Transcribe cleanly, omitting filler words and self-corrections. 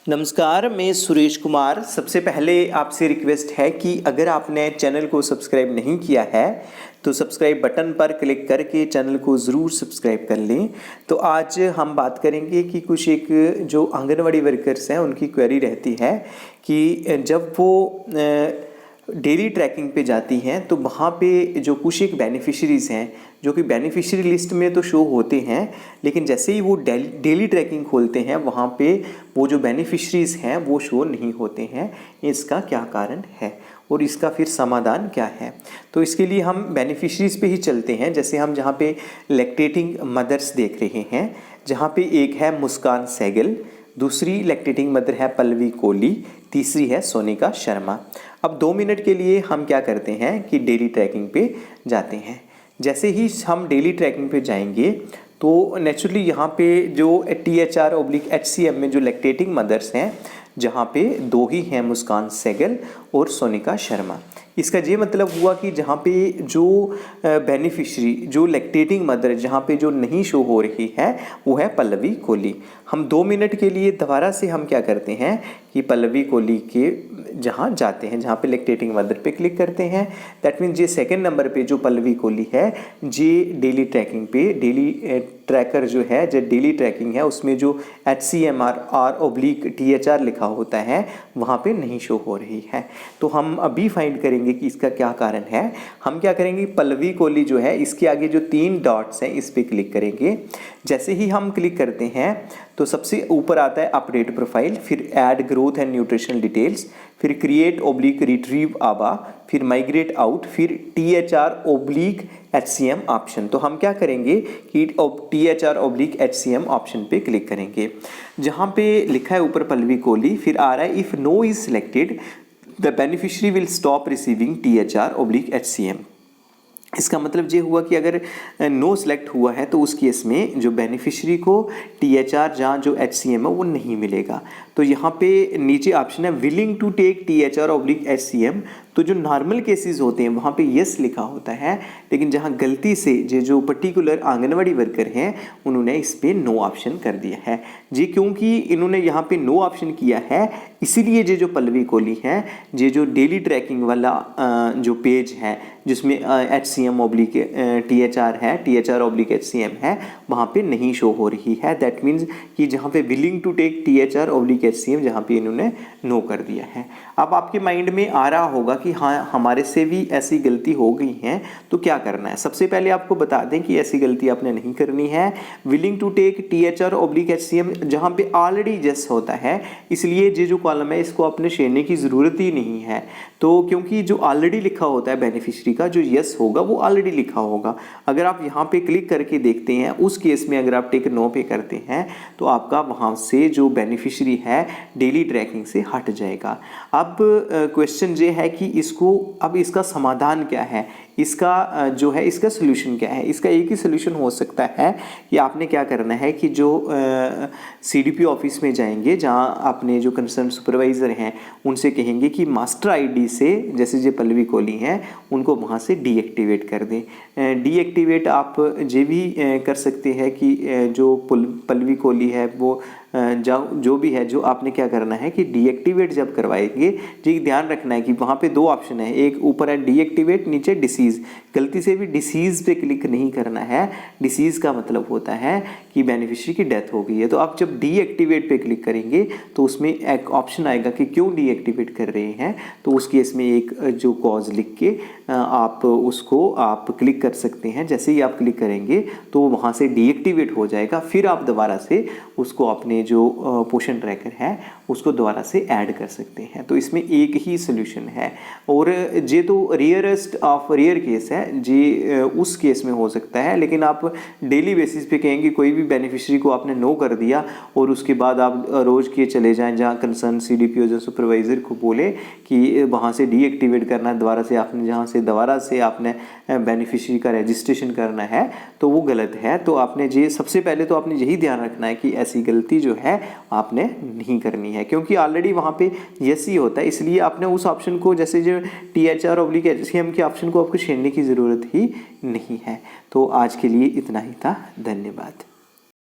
नमस्कार, मैं सुरेश कुमार। सबसे पहले आपसे रिक्वेस्ट है कि अगर आपने चैनल को सब्सक्राइब नहीं किया है तो सब्सक्राइब बटन पर क्लिक करके चैनल को ज़रूर सब्सक्राइब कर लें। तो आज हम बात करेंगे कि कुछ एक जो आंगनवाड़ी वर्कर्स हैं उनकी क्वेरी रहती है कि जब वो डेली ट्रैकिंग पे जाती हैं तो वहाँ पे जो कुछ एक बेनिफिशरीज़ हैं जो कि बेनिफिशरी लिस्ट में तो शो होते हैं, लेकिन जैसे ही वो डेली ट्रैकिंग खोलते हैं वहाँ पे वो जो बेनिफिशरीज़ हैं वो शो नहीं होते हैं। इसका क्या कारण है और इसका फिर समाधान क्या है? तो इसके लिए हम बेनिफिशरीज़ पे ही चलते हैं। जैसे हम जहाँ पे लैक्टेटिंग मदर्स देख रहे हैं, जहाँ पे एक है मुस्कान सहगल, दूसरी लैक्टेटिंग मदर है पल्लवी कोहली, तीसरी है सोनिका शर्मा। अब 2 मिनट के लिए हम क्या करते हैं कि डेली ट्रैकिंग पे जाते हैं। जैसे ही हम डेली ट्रैकिंग पे जाएंगे तो नेचुरली यहाँ पे जो THR/HCM में जो लैक्टेटिंग मदर्स हैं, जहाँ पे 2 ही हैं, मुस्कान सहगल और सोनिका शर्मा। इसका ये मतलब हुआ कि जहाँ पे जो बेनिफिशरी जो लैक्टेटिंग मदर जहाँ पे जो नहीं शो हो रही है वो है पल्लवी कोहली। हम 2 मिनट के लिए दोबारा से हम क्या करते हैं कि पल्लवी कोहली के जहाँ जाते हैं, जहाँ पे लैक्टेटिंग मदर पे क्लिक करते हैं। दैट मीन्स ये सेकंड नंबर पे जो पल्लवी कोहली है ये डेली ट्रैकिंग पे डेली ट्रैकर जो है, जो डेली ट्रैकिंग है उसमें जो HCMR/THR लिखा होता है वहाँ पे नहीं शो हो रही है। तो हम अभी फाइंड करेंगे कि इसका क्या कारण है। हम क्या करेंगे, पल्लवी कोहली जो है इसके आगे जो 3 डॉट्स हैं इस पर क्लिक करेंगे। जैसे ही हम क्लिक करते हैं तो सबसे ऊपर आता है अपडेट प्रोफाइल, फिर add growth and nutritional details, फिर क्रिएट/रिट्रीव आबा, फिर माइग्रेट आउट, फिर THR/HCM ऑप्शन। तो हम क्या करेंगे कि THR/HCM ऑप्शन पे क्लिक करेंगे। जहाँ पे लिखा है ऊपर पल्लवी कोहली, फिर आ रहा है if no is selected the beneficiary will stop receiving THR/HCM। इसका मतलब ये हुआ कि अगर नो सेलेक्ट हुआ है तो उस केस में जो बेनिफिशरी को THR जहाँ जो HCM है वो नहीं मिलेगा। तो यहाँ पे नीचे ऑप्शन है विलिंग टू टेक THR/HCM। तो जो नॉर्मल केसेस होते हैं वहाँ पे यस लिखा होता है, लेकिन जहाँ गलती से जो पर्टिकुलर आंगनवाड़ी वर्कर हैं उन्होंने इस पर नो ऑप्शन कर दिया है जी। क्योंकि इन्होंने यहाँ पे नो ऑप्शन किया है इसीलिए ये जो पल्लवी कोहली है, ये जो डेली ट्रैकिंग वाला जो पेज है जिसमें HCM/THR है, THR/HCM है, वहाँ पे नहीं शो हो रही है। दैट मीन्स कि जहाँ पे विलिंग टू टेक THR/HCM जहाँ पे इन्होंने नो कर दिया है। अब आपके माइंड में आ रहा होगा कि हाँ हमारे से भी ऐसी गलती हो गई है तो क्या करना है। सबसे पहले आपको बता दें कि ऐसी गलती आपने नहीं करनी है। विलिंग टू टेक THR/HCM जहाँ पे ऑलरेडी यस होता है, इसलिए ये जो कॉलम है इसको आपने छेड़ने की ज़रूरत ही नहीं है। तो क्योंकि जो ऑलरेडी लिखा होता है बेनिफिशरी का जो यस होगा वो ऑलरेडी लिखा होगा। अगर आप यहाँ पे क्लिक करके देखते हैं उस केस में अगर आप टिक नो पे करते हैं तो आपका वहाँ से जो बेनिफिशरी है डेली ट्रैकिंग से हट जाएगा। अब क्वेश्चन ये है कि अब इसका समाधान क्या है, इसका जो है इसका सोल्यूशन क्या है। इसका एक ही सोल्यूशन हो सकता है कि आपने क्या करना है कि जो CDP ऑफिस में जाएंगे, जहाँ आपने जो कंसर्न सुपरवाइज़र हैं उनसे कहेंगे कि मास्टर ID से जैसे जो पल्लवी कोहली हैं उनको वहाँ से डीएक्टिवेट कर दें। डीएक्टिवेट आप ये भी कर सकते हैं कि जो पल्लवी कोहली है वो जो भी है, जो आपने क्या करना है कि डीएक्टिवेट जब करवाएंगे, जी ध्यान रखना है कि वहाँ पे 2 ऑप्शन है, एक ऊपर है डीएक्टिवेट, नीचे डिसीज़। गलती से भी डिसीज़ पे क्लिक नहीं करना है। डिसीज़ का मतलब होता है कि बेनिफिशरी की डेथ हो गई है। तो आप जब डीएक्टिवेट पे क्लिक करेंगे तो उसमें एक ऑप्शन आएगा कि क्यों डीएक्टिवेट कर रहे हैं, तो उस केस में एक जो कॉज लिख के आप उसको आप क्लिक कर सकते हैं। जैसे ही आप क्लिक करेंगे तो वहाँ से डीएक्टिवेट हो जाएगा। फिर आप दोबारा से उसको अपने जो पोषण ट्रैकर है उसको दोबारा से ऐड कर सकते हैं। तो इसमें एक ही सोल्यूशन है और ये तो रेयरेस्ट ऑफ रेयर केस है जी, उस केस में हो सकता है। लेकिन आप डेली बेसिस पे कहेंगे कोई भी बेनिफिशरी को आपने नो कर दिया और उसके बाद आप रोज़ के चले जाएं जहाँ कंसर्न CDP जो सुपरवाइज़र को बोले कि वहाँ से डीएक्टिवेट करना है, दोबारा से आपने जहाँ से दोबारा से आपने बेनिफिशरी का रजिस्ट्रेशन करना है, तो वो गलत है। तो आपने ये सबसे पहले तो आपने यही ध्यान रखना है कि ऐसी गलती जो है आपने नहीं करनी है, क्योंकि ऑलरेडी वहाँ पे यस ही होता है। इसलिए आपने उस ऑप्शन को, जैसे जो THR/HCM के ऑप्शन को आपको छेड़ने की ज़रूरत ही नहीं है। तो आज के लिए इतना ही था। धन्यवाद।